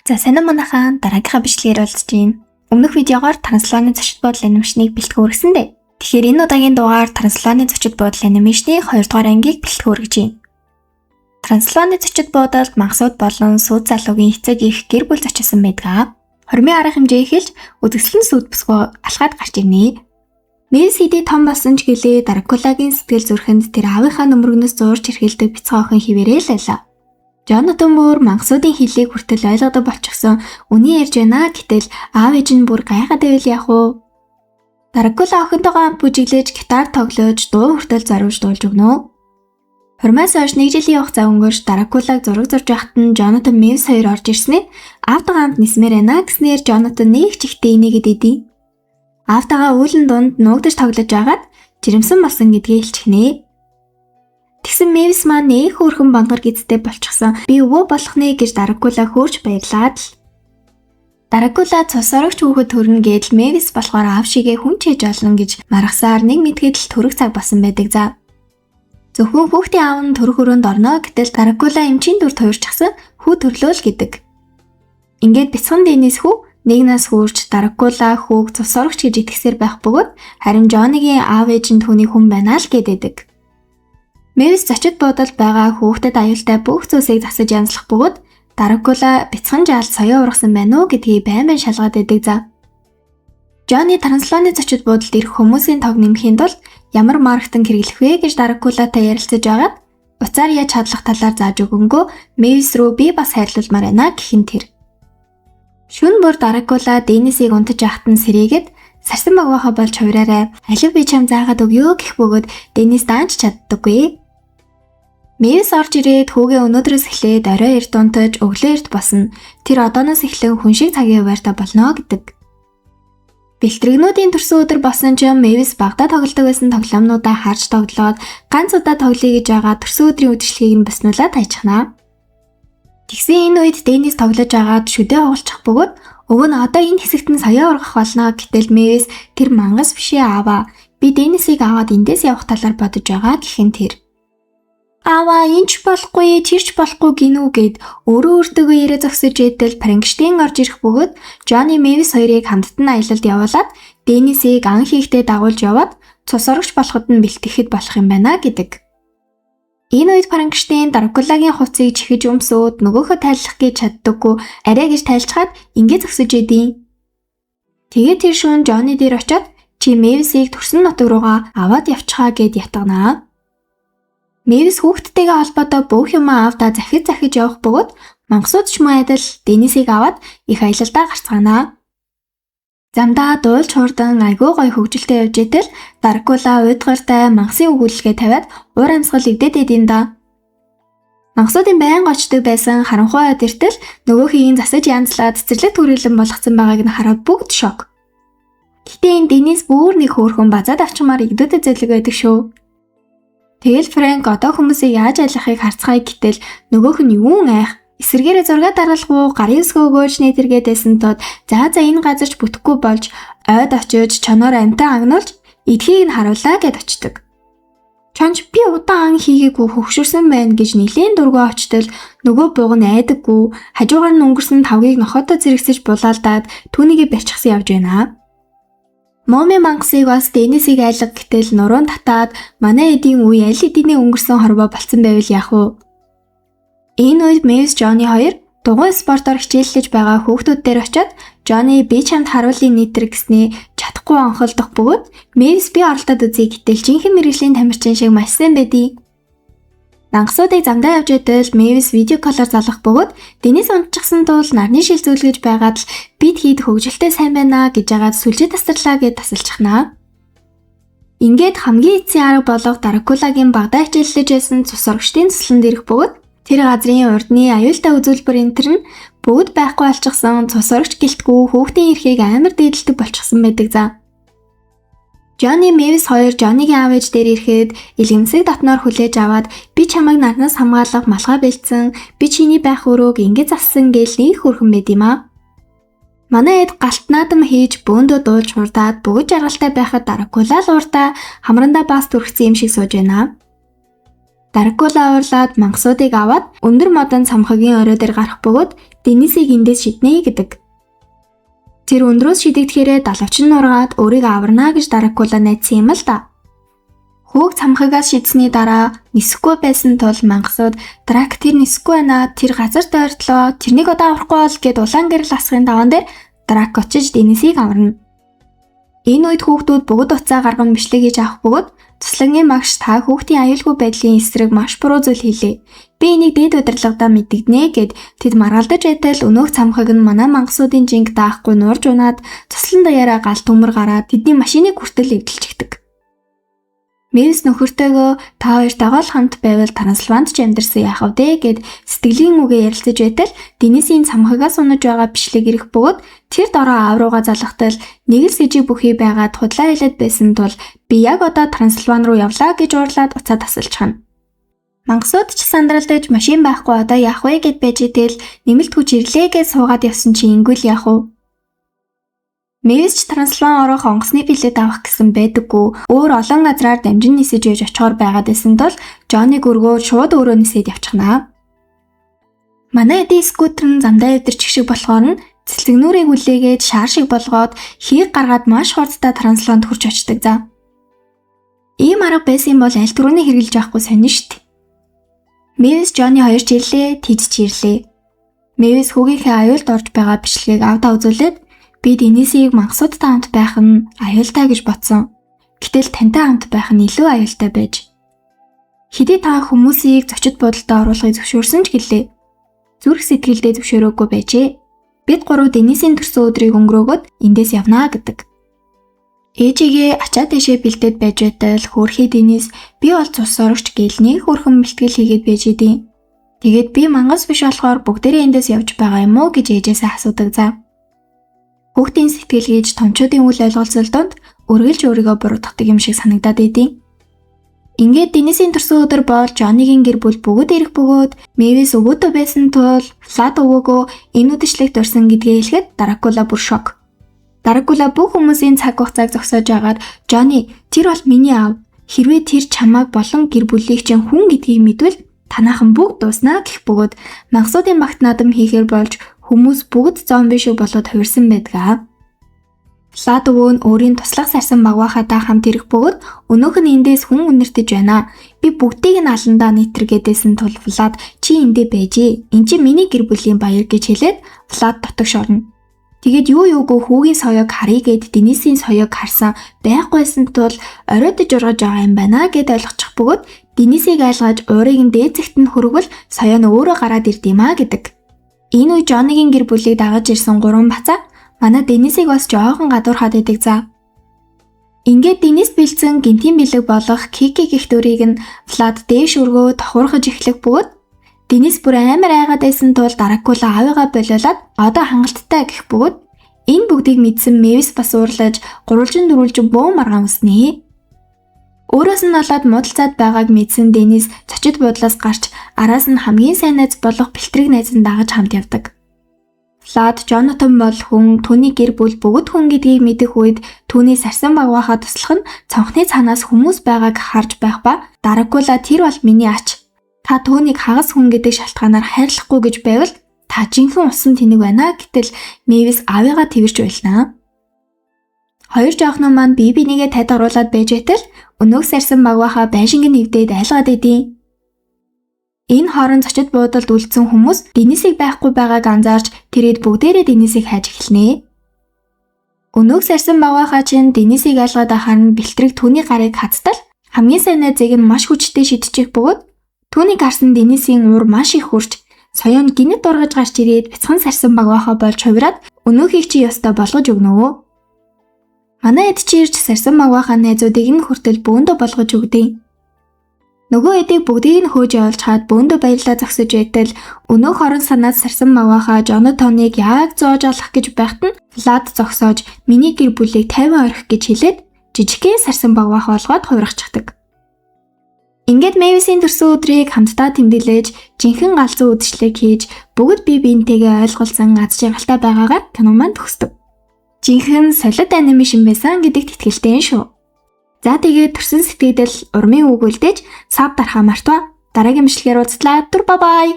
За сайн уу манайхаа дараагийнхаа бичлэгээр уулзж байна. Өмнөх видеогоор транслааны зочид бодол анимашныг бэлтгэн хүргэсэн дээ. Тэгэхээр энэ удаагийн дугаар транслааны зочид бодол анимашны 2 дугаар ангийг бэлтгэн хүргэж байна. Транслааны зочид бодолд мансууд болон сууд залуугийн эцэг их гэр бүл зочилсан байдаг. Хормын арга хэмжээ эхэлж үдгсэлэн сууд бүсгөө алхаад гарч ирнэ. Мэс хэдий том болсон ч гэлээ Дракулагийн сэтгэл зүрхэнд тэр аавынхаа нөмрөгнөөс зуурч ирхэлдэг бяцхан охин хിവэрээ л байлаа. Жонатан бүр мансуудын хэлийг хүртэл ойлгодог болчихсон үний ярьж байна гэтэл аав ээж нь бүр гайхаад байвал яах вэ? Дракула охинтойгоо хамт бүжиглэж гитар тоглож дуу хүртэл зориулж дуулж өгнө. Хормоос хойш 1 жилийн хугацаа өнгөрч Дракулаг зураг зурж байхад нь Жонатан Мэвс хоёр орж ирснээр аавтайгаа хамт нисмээр байна гэснээр Жонатан нэг ч ихтэй инээгээд идэв. Аавтайгаа үүлэн дунд нуугдаж тоглож байгаад жирэмсэн болсон гэдгээ хэлчихнэ. Тэгсэн Мэвс маань нэг хөөрхөн бангар гидтэй болчихсон. Би өвөө болох нэ гэж Дракула хөөрч баярлаад л. Дракула цус орогч хүүхэд төрнө гэдэл Мэвс болохоор аав шигээ хүн чийж олно гэж маргасаар нэг мэдгээд л төрөх цаг болсон байдаг за. Зөвхөн хүүхдийн аав нь төрөх өрөөнд орно гэтэл Дракула эмчийн дүр туурчихсан хүү төрлөө л гэдэг. Ингээд бяцхан Денис хүү нэг нас хүрч Дракула хүүг цус орогч гэж итгэсээр байх бөгөөд харин Жонигийн аав ээж нь түүний хүн байна л гэдэг. Мэвс зочид бодолд байгаа хүүхдэд аюултай бүх зүйлсийг засаж янзлах бөгөөд Дракула бяцхан жаалд соёо ургасан байна уу гэдгийг байн шалгаад байдаг за. Жони транслааны зочид бодолд ирэх хүмүүсийн тог нэмэхийн тулд ямар маркетинг хэрэглэх вэ гэж Дракулатай ярилцаж байгаад уцаар яаж хадлах талаар зааж өгөнгөө Мэвс рүү би бас хайрлуулмаар байна гэхин тэр. Шүн бүр Дракула Денисийг унтаж яхад нь сэрээгээд сарсан багвахаа болж хувраарай. Алив би чам заагаад өгөө гэх бөгөөд Денис даанч чаддаггүй. Мэвс орж ирээд хүүгээ өнөөдрөөс эхлээд орой эрт унтаж өглөө эрт босно. Тэр одооноос эхлэн хүн шиг цагийн хуваартай болно гэдэг. Бэлтрэгнүүдийн төрсөн өдөр босон ч Мэвс багада тоглодог байсан тоглоомнуудаа харж тоглоод ганц удаа тоглоё гэж байгаа төрсөн өдрийн үдшилгээг нь баснуулаад хайчихнаа. Тэгсэн энэ үед Денис тоглож байгаад шүдээ оголчих бөгөөд өвөө нь одоо энэ хэсэгт нь соёо ургах болно гэтэл Мэвс тэр мангас бишээ ааваа. Би Денисийг аваад эндээс явах талаар бодож байгаа гэхин тэр. Аваа энэч болохгүй, чирч болохгүй гинүү гэд өөрөө өөртөө яриа зогсож идэл Франкштейн орж ирэх бөгөөд Жони Мэвс хоёрыг хамттан аялалд явуулаад Денисийг ан хийхдээ дагуулж яваад цус орогч болоход нь бэлтгэхэд болох юм байна гэдэг. Энэ үед Франкштейн Дракулагийн хувцсыг чихэж өмсөөд нөгөөхөө тайлах гэж чаддаггүй арай гэж тайлцгаад ингээд зогсож идэв. Тэгээд тэр шөнө Жони дээр очиод чи Мэвсийг төрсөн нутаг руугаа аваад явчихаа гэд ятганаа. Мэвс хүүхдтэйгээ холбоотой бүх юм аавдаа захиж явах бөгөөд мангасууд ч мөн адил Денисийг аваад их аялалдаа гарцгаанаа. Замдаа дуулж хурдан айгүй гой хөгжилтэй явж идэл Дракула уйдгартай мангасын өгүүлэлгээ тавиад уур амьсгал игдээд идэв да. Мангасуудын байнга очдөг байсан харанхуй ойд иртэл нөгөөхийг засаж янзлаад цэцэрлэг төрөлн болгоцсон байгааг нь хараад бүгд шок. Гэтэ энэ Денис бүр нэг хөөрхөн базаад авчмаар игдэдэг зэлэг байдаг шүү. Тэгэл Франк одоо хүмүүсийг яаж айлахыг харцгаая гэтэл нөгөөх нь юун айх эсэргээрээ зураг даргалах уу гарын өсгөө өгөөж нэтэргээдсэн тод за энэ газарч бүтэхгүй болж ойд очиж чоноор амтаа агнуулж эдхийг нь харуулаа гэд очдөг. Чонч би удаан ан хийгээгүй хөвгшөрсөн байна гэж нилийн дургуй очтол нөгөө бууг нь айдаггүй хажуугаар нь өнгөрсөн тавгийг нохотоо зэрэгсэж булаалдаад түүнийг барьчихсан явж байна. Моми мангасыг бас Денисийг айлга гэтэл нуруунд татаад манай эдийн үе аль эдийн өнгөрсөн хорвоо болцсон байвал яах вэ? Энэ үед Мэвс Жони хоёр дугуй спортоор хичээллэж байгаа хүүхдүүд дээр очиод Жони би чамд харуулын нэтэр гэснээ чадахгүй онхолдох бөгөөд Мэвс би оролдоод үзье гэтэл жинхэнэ мэргэжлийн тамирчин шиг маш сайн байдий. Мангасуудыг замдаа явж идэл Мэвс видео колоор залгах бөгөөд Денис унтчихсан тул нарны шил зүйлгэж байгаад л бид хэд хөгжилтэй сайн байна гэж яагаад сүлжээ тасарлаа гэж тасалчихнаа. Ингээд хамгийн эцсийн арга болох Дракулагийн багада хичээллэж байсан цус орогчдын цусланд ирэх бөгөөд тэр газрын урдны аюултай үзүүлбэр энтер нь бүгд байхгүй болчихсон цус орогч гэлтгүү хүүхдийн эрхийг амар дээдэлдэг болчихсон байдаг за. Жони Мэвс хоёр Жонигийн аав ээж дээр ирэхэд илгэмсэг дотноор хүлээж аваад би чамайг нарнаас хамгаалах малгай бэлдсэн би чиний байх өрөөг ингэж зассан гээл нэг хөрхөн байд юм аа. Манай эд галт наадам хийж бөөндөө дуулж хурдаад бүгд жаргалтай байхад Дракула л ууртаа хамрандаа бас түрхсэн юм шиг сууж байна. Дракула уурлаад мангасуудыг аваад өндөр модон цамхагийн орой дээр гарах бөгөөд Денисийг эндээс шиднэ гэдэг. Тэр өндрөөс шидэгдэхээрээ далавчин нургаад өөрийг аварна гэж Дракула найдсан юм л да. Хүүг цамхагаас шидсэний дараа нисэхгүй байсан тул мангасууд Драк тэр нисэхгүй байна, тэр газар дойртлоо, тэрнийг одоо аврахгүй бол гэд улаан гэрэл асахын даван дээр Драк очиж Денисийг аварна. Энэ үед хүүхдүүд бүгд уцаа гарган бичлэг хийж авах бөгөөд туслагын багш та хүүхдийн аюулгүй байдлын эсрэг маш буруу зүйл хийлээ. Би энийг дээд удирдлагадаа мэдэгднэ гэд тэд маргалдаж байтал өнөөх цамхаг нь манай мангасуудын жинг даахгүй нуурж унаад туслан даяараа гал төмөр гараад тэдний машиныг хүртэл эвдэлчихдэг. Мэвис нөхөртөөгөө та хоёр дагаал хамт байвал Трансилванд ч амьдарсан яах вэ гэд сэтгэлийн үгээ ярилцаж байтал Денисийн цамхагаас унаж байгаа бичлэг ирэх бөгөөд тэр дороо аав руугаа залгатал нэг л сэжиг бүхий байгаад худлаа хэлээд байсан тул би яг одоо Трансилван руу явлаа гэж уурлаад уцаа тасалчихна. Мангасууд ч сандралдаж машин байхгүй одоо яах вэ гэд байж итэл нэмэлт хүч ирлээ гэж суугаад явсан чи ингүүл яах вэ? Мэвис ч Трансилван орох онгоцны билет авах гэсэн байдаггүй өөр олон газраар дамжин нисэж яж очихоор байгаад байсан тул Жоныг өргөө шууд өөрөө нисээд явчихнаа. Манай эдийн скутер нь замдаа өдөрчих шиг болохоор нь цэцлэгнүүрийг үлээгээд шаар шиг болгоод хийг гаргаад маш хурдтай Трансилванд хүрч очдог за. Ийм арга байсан бол аль түрүүний хэрглэж авахгүй сонин штт. Мэвис Жоны хоёр ч ирлээ, тэд ч ирлээ. Мэвис хүүгийнхээ аюулд орж байгаа бичлэгийг авдаа үзүүлээд би Денисийг мангасуудтай хамт байх нь аюултай гэж бодсон. Гэтэл тантай хамт байх нь илүү аюултай байж. Хэдий та хүмүүсийг зочид буудалтай оруулахыг зөвшөөрсөн ч гэлээ. Зүрх сэтгэлдээ зөвшөөрөөгүй байжээ. Бид гурав Денисийн төрсөн өдрийг өнгөрөөгөөд эндээс явнаа гэдэг. Ээжигээ ачаа дэшээ бэлдээд байж байтал хөөрхий Денис би бол цус орогч гэлний хөрхөн бэлтгэл хийгээд байж идэв. Тэгээд би мангас биш болохоор бүгдээрээ эндээс явж байгаа юм уу гэж ээжээсээ асуудаг за. Хүүхдийн сэтгэл гэж томчуудын үйл ойлголцолдонд үргэлж өөрийгөө буруутгадаг юм шиг санагдаад идэв. Ингээд Денисийн төрсөн өдөр бол Жоныгийн гэр бүл бүгд ирэх бөгөөд Мэвис өвөөдөө байсан тул Влад өвөөгөө энэ үдэшлэгт орсон гэдгээ хэлэхэд Дракула бүр шок. Дракула бүх хүмүүсийн цаг хугацааг зогсоож агаад Жоны тэр бол миний аав. Хэрвээ тэр чамайг болон гэр бүлийг чинь хүн гэдгийг мэдвэл танаахан бүгд дуснаа гэх бөгөөд мангасуудын багт наадам хийхээр болж хүмүүс бүгд зомби шиг болоод хувирсан байдгаа. Влад өвөө нь өөрийн туслах сарсан багвахатай хамт ирэх бөгөөд өнөөх нь эндээс хүн үнэртэж байна. Би бүгдийг нь аландаа нийтэргээдсэн тул Влад чи эндээ байжээ. Энд чи миний гэр бүлийн баяр гэж хэлээд Влад дотогш орно. Тэгээд юу юугүй хүүгийн соёог харъя гэд Денисийн соёог харсан байхгүйсэн тул оройтож ургаж байгаа юм байна гэд ойлгочих бөгөөд Денисийг айлгаж уурыг нь дээд зэгт нь хөргөл соёо нь өөрөө гараад ирдээмаа гэдэг. Энэ үе Жоныгийн гэр бүлийг дагаж ирсэн 3 бацаа манай Денисийг бас жоохон гадуурхаад идэг за. Ингээд Денис бэлдсэн гинтийн бэлэг болох Кики гэх дүрийг нь Влад дээш өргөө тохуурхаж эхлэх бөгөөд Денис бүр амар айгаад байсан тул Дракула аавыгаа болиулаад одоо хангалттай гэх бөгөөд энэ бүгдийг мэдсэн Мэвис бас уурлаж гурвалжин дөрвөлжин бөө маргаан үснэ. Өөрөөс нь болоод муудалцаад байгааг мэдсэн Денис зочид буудлаас гарч араас нь хамгийн сайн найз болох бэлтрэг найз нь дагаж хамт явдаг. Влад Жонатан бол хүн, түүний гэр бүл бүгд хүн гэдгийг мэдэх үед түүний сарсан багвахаа туслах нь цонхны цаанаас хүмүүс байгааг харж байх ба Дракула тэр бол миний ач. Та түүнийг хагас хүн гэдэг шалтгаанаар хайрлахгүй гэж байвал та жинхэнэ усан тэнэг байна гэтэл Мэвис аавыгаа тэрч байлнаа. Хоёр жоохноо маань бие бинийгээ тад оруулаад байж байтал өнөөх сарсан багвахаа байшинг нэвдээд айлгаад идэв. Энэ хооронд зочид буудалд үлдсэн хүмүүс Денисийг байхгүй байгааг анзаарч тэрэд бүгдээрээ Денисийг хайж эхэлнэ. Өнөөх сарсан багвахаа чинь Денисийг айлгаад ахаар нь бэлтрэг түүний гарыг хацтал хамгийн сайн найзыг нь маш хүчтэй шидчих бөгөөд түүнийг харсан Денисийн уур маш их хүрч соёо нь гинэт ургаж гарч ирээд бяцхан сарсан багвахаа болж хувираад өнөөхийг чи ёстой болгож өгнө. Манай эд чи ирж сарсан багвахаа найзуудыг нь хүртэл бөөндө болгож өгдөө. Нөгөө эдийг бүгдийг нь хөөж явуулж хаад бөөндө баярлаа зогсож байтал өнөөх орон санаад сарсан багвахаа Жонатаныг яг зоож алах гэж байхад нь Влад зогсоож миний гэр бүлийг 50 орхих гэж хэлээд жижигхэн сарсан багвахаа олгоод хувирахчихдаг. Ингээд Мэвисийн төрсөн өдрийг хамтдаа тэмдэглэж, жинхэнэ галзуу үдшилтээг хийж, бүгд бие биентэйгээ ойлголцсон аз жаргалтай байгаагаар кино маань төгсдөг. Жинхэнэ солид анимашн байсан гэдэгт итгэлтэй шүү. За тэгээд төрсөн сэтгэгдэл урмын үг үлдээж сав дарахаа мартва. Дараагийн бичлэгээр уулзлаа. Түр бай бай.